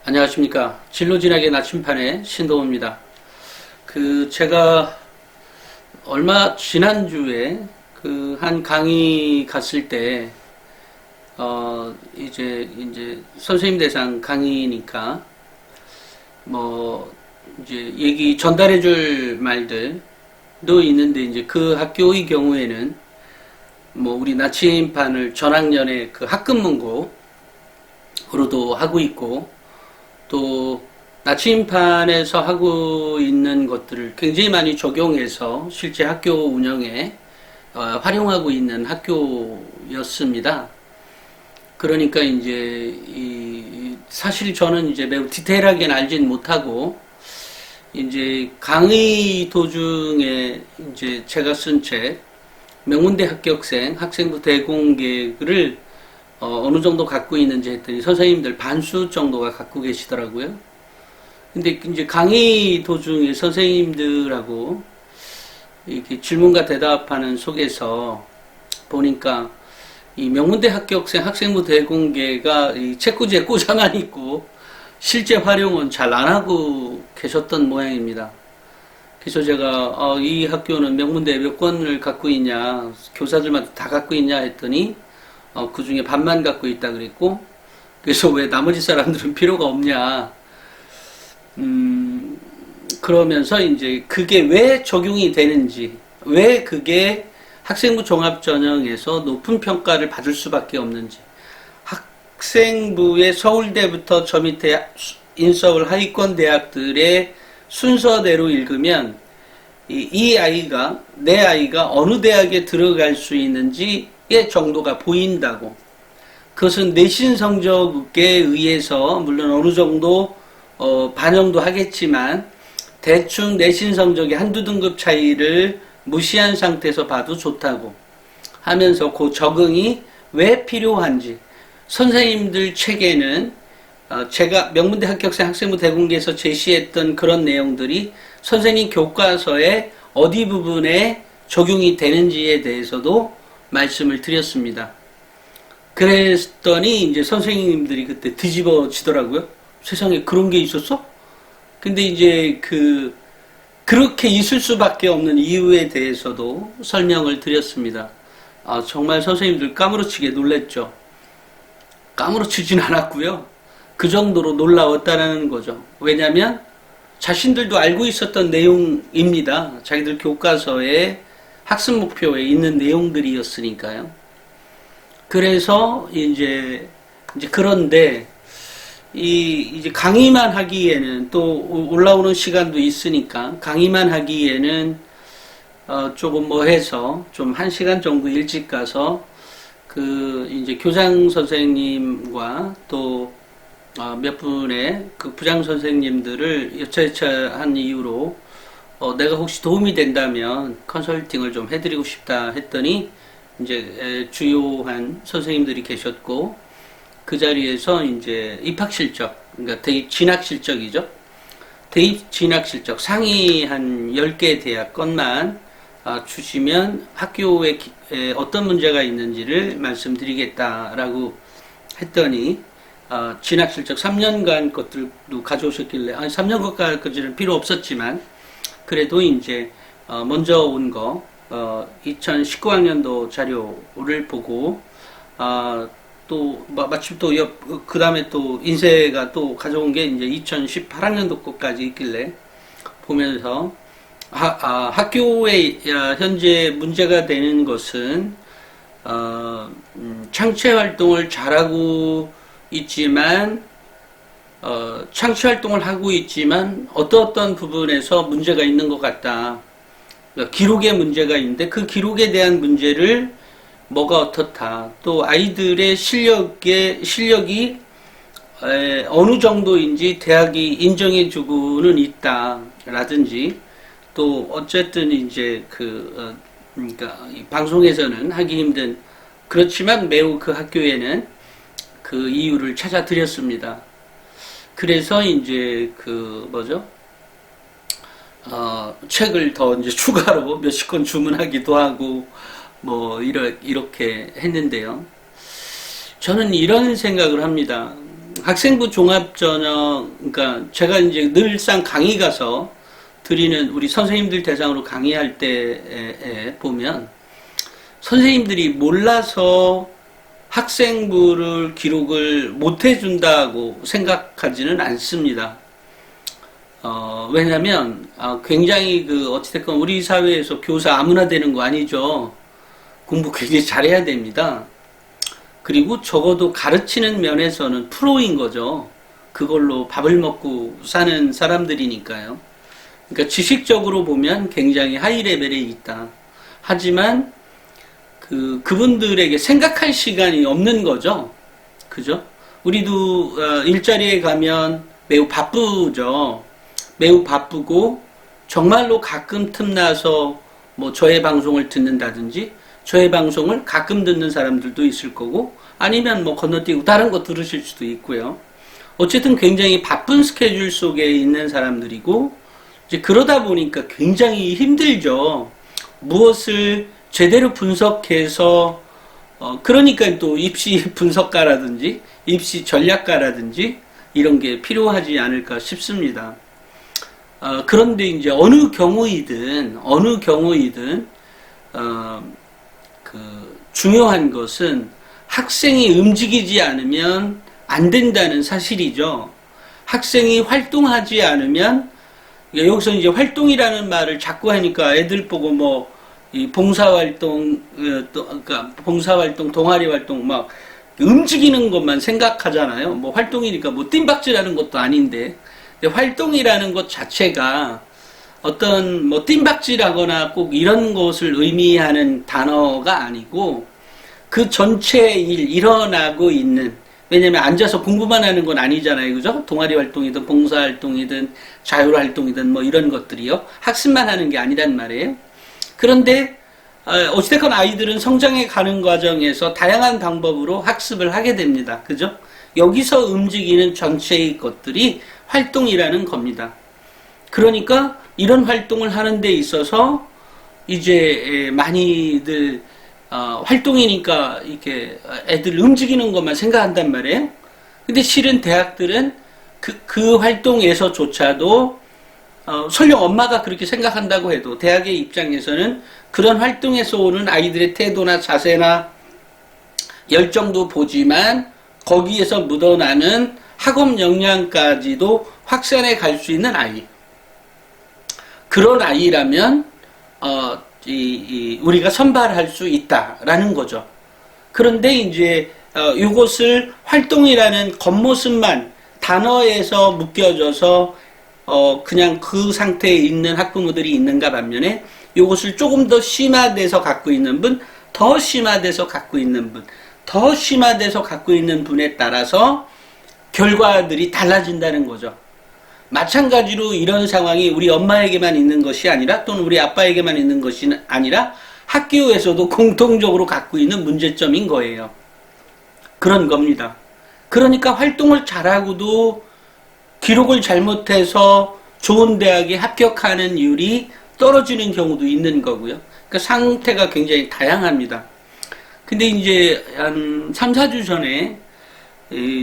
안녕하십니까. 진로진학의 나침판의 신동호입니다. 제가 지난주에 한 강의 갔을 때, 이제 선생님 대상 강의니까, 이제 얘기 전달해 줄 말들도 있는데, 이제 그 학교의 경우에는, 우리 나침판을 전학년의 그 학급문고로도 하고 있고, 또 나침판에서 하고 있는 것들을 굉장히 많이 적용해서 실제 학교 운영에 활용하고 있는 학교였습니다. 그러니까 이제 사실 저는 이제 매우 디테일하게는 알진 못하고 이제 강의 도중에 이제 제가 쓴 책 명문대 합격생 학생부 대공개를 어느 정도 갖고 있는지 했더니 선생님들 반수 정도가 갖고 계시더라고요. 근데 이제 강의 도중에 선생님들하고 이렇게 질문과 대답하는 속에서 보니까 이 명문대 합격생 학생부 대공개가 이 책꽂이에 꽂아만 있고 실제 활용은 잘 안 하고 계셨던 모양입니다. 그래서 제가 이 학교는 명문대 몇 권을 갖고 있냐, 교사들마다 다 갖고 있냐 했더니 그 중에 반만 갖고 있다 그랬고, 그래서 왜 나머지 사람들은 필요가 없냐, 그러면서 이제 그게 왜 적용이 되는지, 왜 그게 학생부 종합전형에서 높은 평가를 받을 수밖에 없는지, 학생부의 서울대부터 저 밑에 인서울 하위권 대학들의 순서대로 읽으면 내 아이가 어느 대학에 들어갈 수 있는지 의 정도가 보인다고. 그것은 내신 성적에 의해서 물론 어느 정도 반영도 하겠지만 대충 내신 성적의 한두 등급 차이를 무시한 상태에서 봐도 좋다고 하면서 그 적응이 왜 필요한지, 선생님들 책에는 제가 명문대 합격생 학생부 대공개에서 제시했던 그런 내용들이 선생님 교과서에 어디 부분에 적용이 되는지에 대해서도 말씀을 드렸습니다. 그랬더니 이제 선생님들이 그때 뒤집어지더라고요. 세상에 그런 게 있었어? 근데 이제 그렇게 있을 수밖에 없는 이유에 대해서도 설명을 드렸습니다. 정말 선생님들 까무러치게 놀랬죠. 까무러치진 않았고요. 그 정도로 놀라웠다는 거죠. 왜냐하면 자신들도 알고 있었던 내용입니다. 자기들 교과서에 학습 목표에 있는 내용들이었으니까요. 그래서 그런데 이제 강의만 하기에는 또 올라오는 시간도 있으니까 강의만 하기에는 조금 해서 좀 1시간 정도 일찍 가서 이제 교장 선생님과 또 몇 분의 그 부장 선생님들을 여차여차한 이유로 내가 혹시 도움이 된다면 컨설팅을 좀 해드리고 싶다 했더니 이제 주요한 선생님들이 계셨고 그 자리에서 이제 입학 실적, 그러니까 대입 진학 실적이죠. 대입 진학 실적 상위 한 10개 대학 것만 주시면 학교에 어떤 문제가 있는지를 말씀드리겠다라고 했더니 진학 실적 3년간 것들도 가져오셨길래 3년 것까지는 필요 없었지만 그래도 이제 먼저 온 거 2019학년도 자료를 보고 또 마침 또 그 다음에 또 인쇄가 또 가져온 게 이제 2018학년도 것까지 있길래 보면서 학교에 현재 문제가 되는 것은 창체 활동을 잘하고 있지만 창취 활동을 하고 있지만 어떤 부분에서 문제가 있는 것 같다. 그러니까 기록에 문제가 있는데 그 기록에 대한 문제를 뭐가 어떻다. 또 아이들의 실력이 어느 정도인지 대학이 인정해주고는 있다. 라든지 또 어쨌든 이제 그러니까 방송에서는 하기 힘든 그렇지만 매우 그 학교에는 그 이유를 찾아 드렸습니다. 그래서 이제 책을 더 이제 추가로 몇십 권 주문하기도 하고 이렇게 했는데요. 저는 이런 생각을 합니다. 학생부 종합전형, 그러니까 제가 이제 늘상 강의 가서 드리는 우리 선생님들 대상으로 강의할 때에 보면 선생님들이 몰라서 학생부를 기록을 못 해준다고 생각하지는 않습니다. 왜냐면 굉장히 어찌됐건 우리 사회에서 교사 아무나 되는 거 아니죠. 공부 굉장히 잘해야 됩니다. 그리고 적어도 가르치는 면에서는 프로인 거죠. 그걸로 밥을 먹고 사는 사람들이니까요. 그러니까 지식적으로 보면 굉장히 하이 레벨에 있다. 하지만 그분들에게 생각할 시간이 없는 거죠. 그죠? 우리도 일자리에 가면 매우 바쁘죠. 매우 바쁘고 정말로 가끔 틈나서 뭐 저의 방송을 듣는다든지 저의 방송을 가끔 듣는 사람들도 있을 거고 아니면 뭐 건너뛰고 다른 거 들으실 수도 있고요. 어쨌든 굉장히 바쁜 스케줄 속에 있는 사람들이고 이제 그러다 보니까 굉장히 힘들죠. 무엇을 제대로 분석해서 그러니까 또 입시 분석가라든지 입시 전략가라든지 이런 게 필요하지 않을까 싶습니다. 그런데 이제 어느 경우이든 중요한 것은 학생이 움직이지 않으면 안 된다는 사실이죠. 학생이 활동하지 않으면 여기서 이제 활동이라는 말을 자꾸 하니까 애들 보고 뭐 이 봉사활동, 그러니까 봉사활동, 동아리활동 막 움직이는 것만 생각하잖아요. 뭐 활동이니까 뭐 뜀박질하는 것도 아닌데 활동이라는 것 자체가 어떤 뭐 뜀박질하거나 꼭 이런 것을 의미하는 단어가 아니고 그 전체 일어나고 있는 왜냐면 앉아서 공부만 하는 건 아니잖아요. 그죠? 동아리 활동이든 봉사활동이든 자율활동이든 뭐 이런 것들이요. 학습만 하는 게 아니란 말이에요. 그런데 어찌됐건 아이들은 성장해 가는 과정에서 다양한 방법으로 학습을 하게 됩니다. 그죠? 여기서 움직이는 전체의 것들이 활동이라는 겁니다. 그러니까 이런 활동을 하는 데 있어서 이제 많이들 활동이니까 이렇게 애들 움직이는 것만 생각한단 말이에요. 근데 실은 대학들은 그 활동에서조차도 설령 엄마가 그렇게 생각한다고 해도 대학의 입장에서는 그런 활동에서 오는 아이들의 태도나 자세나 열정도 보지만 거기에서 묻어나는 학업 역량까지도 확산해 갈 수 있는 아이. 그런 아이라면 우리가 선발할 수 있다라는 거죠. 그런데 이제 이것을 활동이라는 겉모습만 단어에서 묶여져서 그냥 그 상태에 있는 학부모들이 있는가 반면에 이것을 조금 더 심화돼서 갖고 있는 분, 더 심화돼서 갖고 있는 분, 더 심화돼서 갖고 있는 분에 따라서 결과들이 달라진다는 거죠. 마찬가지로 이런 상황이 우리 엄마에게만 있는 것이 아니라 또는 우리 아빠에게만 있는 것이 아니라 학교에서도 공통적으로 갖고 있는 문제점인 거예요. 그런 겁니다. 그러니까 활동을 잘하고도 기록을 잘못해서 좋은 대학에 합격하는 율이 떨어지는 경우도 있는 거고요. 그러니까 상태가 굉장히 다양합니다. 근데 이제 한 3, 4주 전에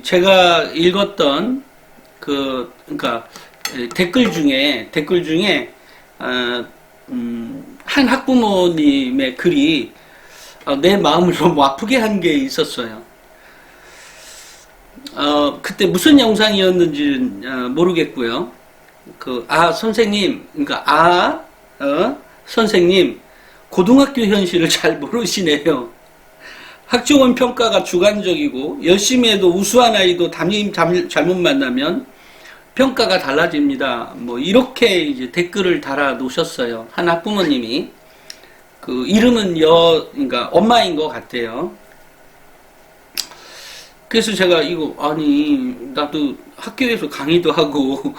제가 읽었던 그러니까 댓글 중에 한 학부모님의 글이 내 마음을 너무 아프게 한 게 있었어요. 그때 무슨 영상이었는지는 모르겠고요. 선생님, 그러니까 선생님, 고등학교 현실을 잘 모르시네요. 학종원 평가가 주관적이고 열심히 해도 우수한 아이도 담임 잘못 만나면 평가가 달라집니다. 뭐 이렇게 이제 댓글을 달아 놓으셨어요. 한 학부모님이 이름은 그러니까 엄마인 것 같아요. 그래서 제가 나도 학교에서 강의도 하고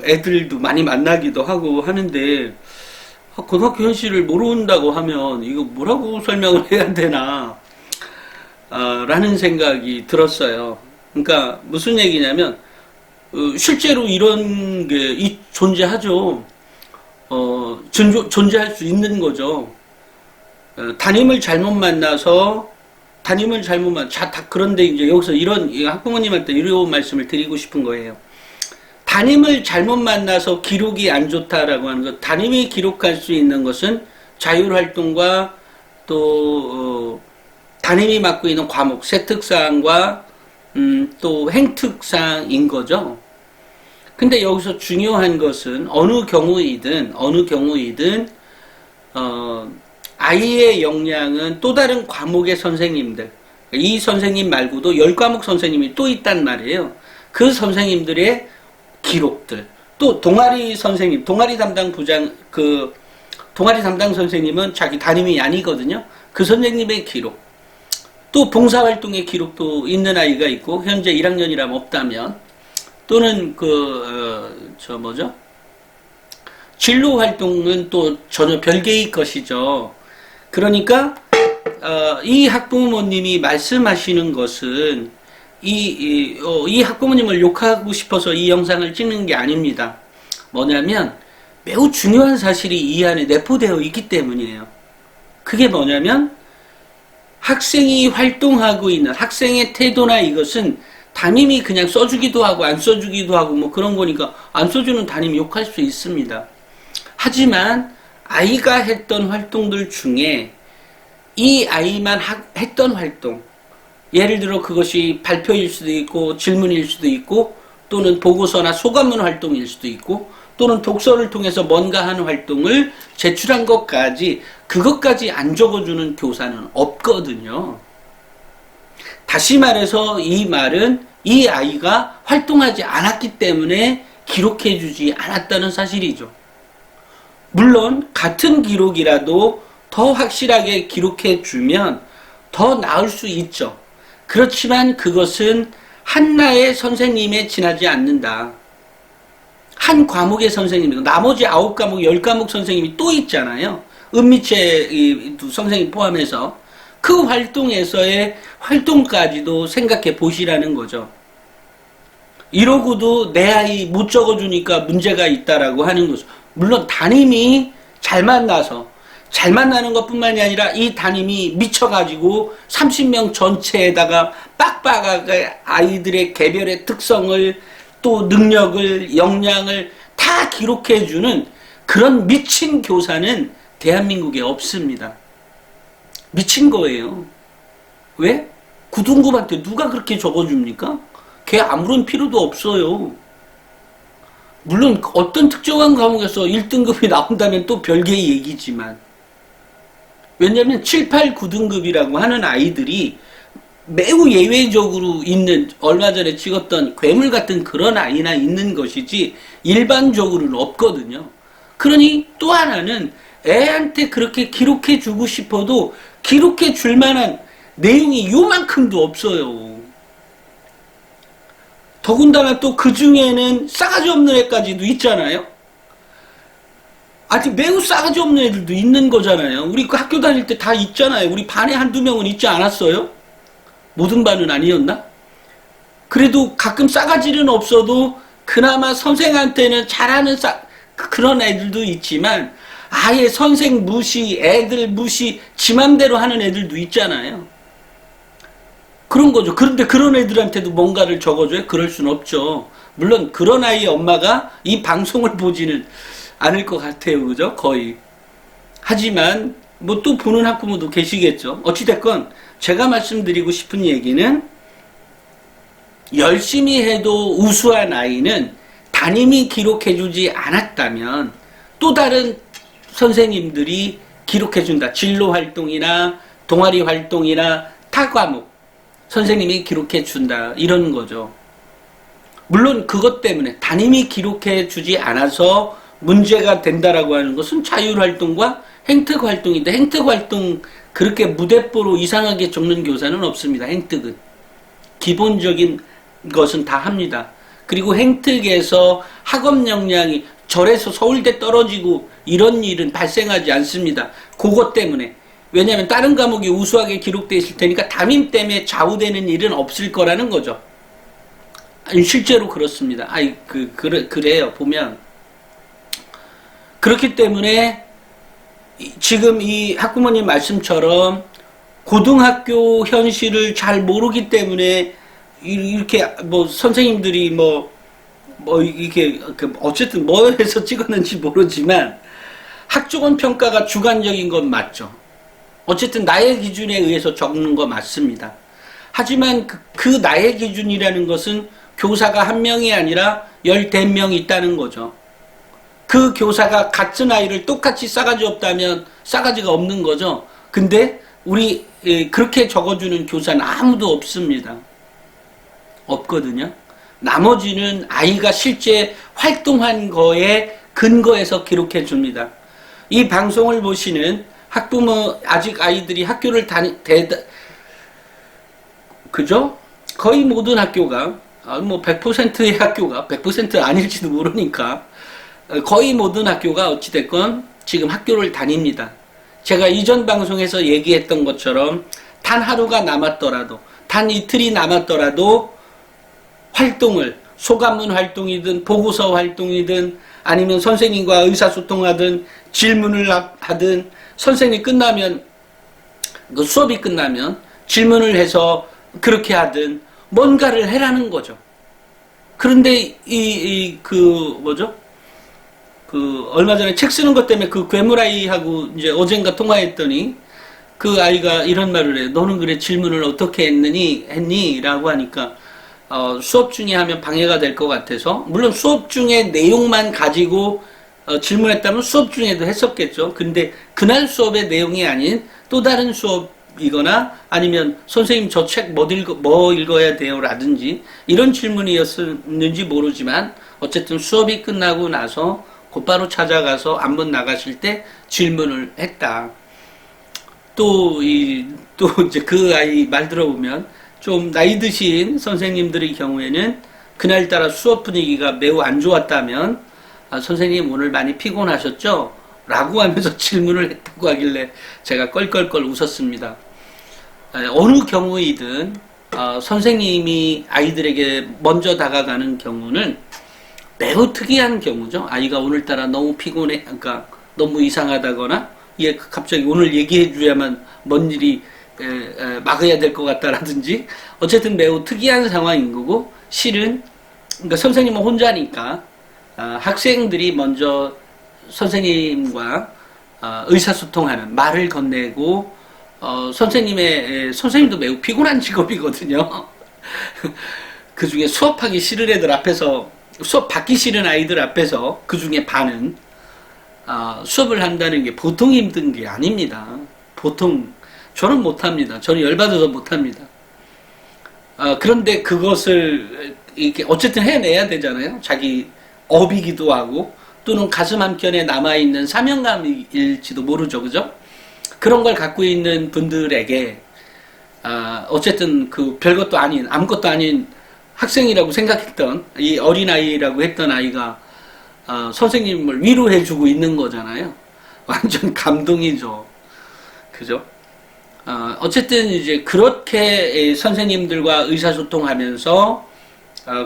애들도 많이 만나기도 하고 하는데 고등학교 현실을 모른다고 하면 이거 뭐라고 설명을 해야 되나 라는 생각이 들었어요. 그러니까 무슨 얘기냐면 실제로 이런 게 존재하죠. 존재할 수 있는 거죠. 담임을 잘못 만나서 담임을 잘못만, 그런데 이제 여기서 이런, 학부모님한테 이런 말씀을 드리고 싶은 거예요. 담임을 잘못 만나서 기록이 안 좋다라고 하는 것, 담임이 기록할 수 있는 것은 자율활동과 또, 담임이 맡고 있는 과목, 세특사항과, 또 행특사항인 거죠. 근데 여기서 중요한 것은 어느 경우이든, 아이의 역량은 또 다른 과목의 선생님들, 이 선생님 말고도 10과목 선생님이 또 있단 말이에요. 그 선생님들의 기록들, 또 동아리 선생님, 동아리 담당 선생님은 자기 담임이 아니거든요. 그 선생님의 기록, 또 봉사활동의 기록도 있는 아이가 있고, 현재 1학년이라면 없다면, 또는 진로활동은 또 전혀 별개의 것이죠. 그러니까 이 학부모님이 말씀하시는 것은 이 학부모님을 욕하고 싶어서 이 영상을 찍는 게 아닙니다. 뭐냐면 매우 중요한 사실이 이 안에 내포되어 있기 때문이에요. 그게 뭐냐면 학생이 활동하고 있는 학생의 태도나 이것은 담임이 그냥 써주기도 하고 안 써주기도 하고 뭐 그런 거니까 안 써주는 담임 욕할 수 있습니다. 하지만 아이가 했던 활동들 중에 이 아이만 했던 활동, 예를 들어 그것이 발표일 수도 있고 질문일 수도 있고 또는 보고서나 소감문 활동일 수도 있고 또는 독서를 통해서 뭔가 하는 활동을 제출한 것까지 그것까지 안 적어주는 교사는 없거든요. 다시 말해서 이 말은 이 아이가 활동하지 않았기 때문에 기록해주지 않았다는 사실이죠. 물론 같은 기록이라도 더 확실하게 기록해주면 더 나을 수 있죠. 그렇지만 그것은 한나의 선생님에 지나지 않는다. 한 과목의 선생님이고 나머지 9과목, 10과목 선생님이 또 있잖아요. 은미채 선생님 포함해서 그 활동에서의 활동까지도 생각해 보시라는 거죠. 이러고도 내 아이 못 적어주니까 문제가 있다라고 하는 거죠. 물론 담임이 잘 만나는 것뿐만이 아니라 이 담임이 미쳐가지고 30명 전체에다가 빡빡하게 아이들의 개별의 특성을 또 능력을, 역량을 다 기록해주는 그런 미친 교사는 대한민국에 없습니다. 미친 거예요. 왜? 9등급한테 누가 그렇게 적어줍니까? 걔 아무런 필요도 없어요. 물론 어떤 특정한 과목에서 1등급이 나온다면 또 별개의 얘기지만 왜냐하면 7, 8, 9등급이라고 하는 아이들이 매우 예외적으로 있는 얼마 전에 찍었던 괴물 같은 그런 아이나 있는 것이지 일반적으로는 없거든요. 그러니 또 하나는 애한테 그렇게 기록해 주고 싶어도 기록해 줄 만한 내용이 요만큼도 없어요. 더군다나 또 그 중에는 싸가지 없는 애까지도 있잖아요. 아직 매우 싸가지 없는 애들도 있는 거잖아요. 우리 그 학교 다닐 때 다 있잖아요. 우리 반에 한두 명은 있지 않았어요? 모든 반은 아니었나? 그래도 가끔 싸가지는 없어도 그나마 선생한테는 잘하는 그런 애들도 있지만 아예 선생 무시, 애들 무시, 지 맘대로 하는 애들도 있잖아요. 그런 거죠. 그런데 그런 애들한테도 뭔가를 적어줘요? 그럴 순 없죠. 물론 그런 아이의 엄마가 이 방송을 보지는 않을 것 같아요. 그죠? 거의. 하지만 뭐 또 보는 학부모도 계시겠죠. 어찌됐건 제가 말씀드리고 싶은 얘기는 열심히 해도 우수한 아이는 담임이 기록해주지 않았다면 또 다른 선생님들이 기록해준다. 진로활동이나 동아리 활동이나 타 과목 선생님이 기록해준다. 이런 거죠. 물론 그것 때문에 담임이 기록해주지 않아서 문제가 된다라고 하는 것은 자율활동과 행특활동인데 행특활동 그렇게 무대뽀로 이상하게 적는 교사는 없습니다. 행특은. 기본적인 것은 다 합니다. 그리고 행특에서 학업 역량이 절에서 서울대 떨어지고 이런 일은 발생하지 않습니다. 그것 때문에. 왜냐하면 다른 과목이 우수하게 기록되어 있을 테니까 담임 때문에 좌우되는 일은 없을 거라는 거죠. 아니, 실제로 그렇습니다. 그래요. 보면. 그렇기 때문에 지금 이 학부모님 말씀처럼 고등학교 현실을 잘 모르기 때문에 이렇게 뭐 선생님들이 이게 어쨌든 뭐에서 찍었는지 모르지만 학종원 평가가 주관적인 건 맞죠. 어쨌든 나의 기준에 의해서 적는 거 맞습니다. 하지만 그 나의 기준이라는 것은 교사가 한 명이 아니라 10명 있다는 거죠. 그 교사가 같은 아이를 똑같이 싸가지 없다면 싸가지가 없는 거죠. 근데 우리 그렇게 적어주는 교사는 아무도 없습니다. 없거든요. 나머지는 아이가 실제 활동한 거에 근거해서 기록해 줍니다. 이 방송을 보시는 학부모, 아직 아이들이 학교를 그죠? 거의 모든 학교가, 100%의 학교가, 100% 아닐지도 모르니까, 거의 모든 학교가 어찌됐건 지금 학교를 다닙니다. 제가 이전 방송에서 얘기했던 것처럼 단 하루가 남았더라도, 단 이틀이 남았더라도 활동을, 소감문 활동이든 보고서 활동이든 아니면 선생님과 의사소통하든 질문을 하든 선생님이 끝나면, 그 수업이 끝나면 질문을 해서 그렇게 하든 뭔가를 해라는 거죠. 그런데 얼마 전에 책 쓰는 것 때문에 그 괴물아이하고 이제 어젠가 통화했더니 그 아이가 이런 말을 해요. 너는 그래 질문을 어떻게 했니? 라고 하니까 수업 중에 하면 방해가 될 것 같아서, 물론 수업 중에 내용만 가지고 질문했다면 수업 중에도 했었겠죠. 근데 그날 수업의 내용이 아닌 또 다른 수업이거나 아니면 선생님 저 책 뭐 읽어야 돼요? 라든지 이런 질문이었는지 모르지만 어쨌든 수업이 끝나고 나서 곧바로 찾아가서 안문 나가실 때 질문을 했다. 또 이제 그 아이 말 들어보면 좀 나이 드신 선생님들의 경우에는 그날따라 수업 분위기가 매우 안 좋았다면 선생님 오늘 많이 피곤하셨죠? 라고 하면서 질문을 했다고 하길래 제가 껄껄껄 웃었습니다. 어느 경우이든 선생님이 아이들에게 먼저 다가가는 경우는 매우 특이한 경우죠. 아이가 오늘따라 너무 피곤해, 그러니까 너무 이상하다거나 갑자기 오늘 얘기해 줘야만 뭔 일이 막아야 될 것 같다라든지 어쨌든 매우 특이한 상황인 거고, 실은 그러니까 선생님은 혼자니까 학생들이 먼저 선생님과 의사소통하는, 말을 건네고 선생님도 매우 피곤한 직업이거든요. 그 중에 수업하기 싫은 애들 앞에서, 수업 받기 싫은 아이들 앞에서 그 중에 반은 수업을 한다는 게 보통 힘든 게 아닙니다. 보통 저는 못합니다. 저는 열받아서 못합니다. 그런데 그것을 이렇게 어쨌든 해내야 되잖아요. 자기 업이기도 하고 또는 가슴 한켠에 남아있는 사명감일지도 모르죠. 그죠? 그런 걸 갖고 있는 분들에게 어쨌든 그 별것도 아닌, 아무것도 아닌 학생이라고 생각했던 이 어린아이라고 했던 아이가 선생님을 위로해주고 있는 거잖아요. 완전 감동이죠. 그죠? 어쨌든 이제 그렇게 선생님들과 의사소통하면서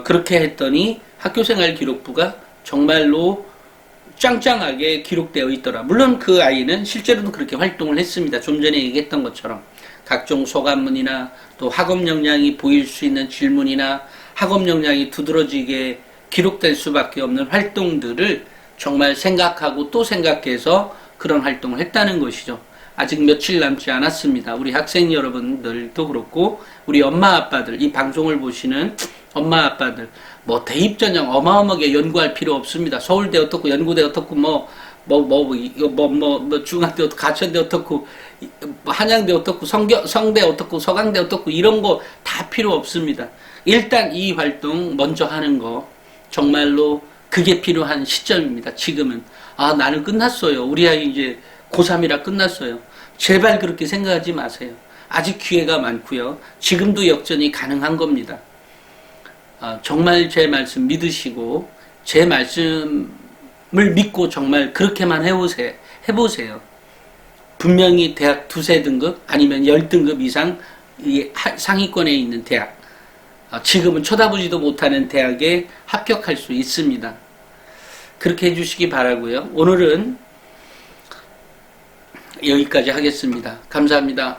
그렇게 했더니 학교생활 기록부가 정말로 짱짱하게 기록되어 있더라. 물론 그 아이는 실제로도 그렇게 활동을 했습니다. 좀 전에 얘기했던 것처럼 각종 소감문이나 또 학업 역량이 보일 수 있는 질문이나 학업 역량이 두드러지게 기록될 수밖에 없는 활동들을 정말 생각하고 또 생각해서 그런 활동을 했다는 것이죠. 아직 며칠 남지 않았습니다. 우리 학생 여러분들도 그렇고 우리 엄마 아빠들, 이 방송을 보시는 엄마 아빠들, 뭐 대입전형 어마어마하게 연구할 필요 없습니다. 서울대 어떻고 연구대 어떻고 중앙대 어떻고 가천대 어떻고 한양대 어떻고 성대 어떻고 서강대 어떻고 이런 거 다 필요 없습니다. 일단 이 활동 먼저 하는 거 정말로 그게 필요한 시점입니다. 지금은 나는 끝났어요. 우리 아이 이제 고3이라 끝났어요. 제발 그렇게 생각하지 마세요. 아직 기회가 많고요. 지금도 역전이 가능한 겁니다. 정말 제 말씀 믿으시고 제 말씀을 믿고 정말 그렇게만 해보세요. 분명히 대학 두세 등급 아니면 10등급 이상 상위권에 있는 대학, 지금은 쳐다보지도 못하는 대학에 합격할 수 있습니다. 그렇게 해주시기 바라고요. 오늘은 여기까지 하겠습니다. 감사합니다.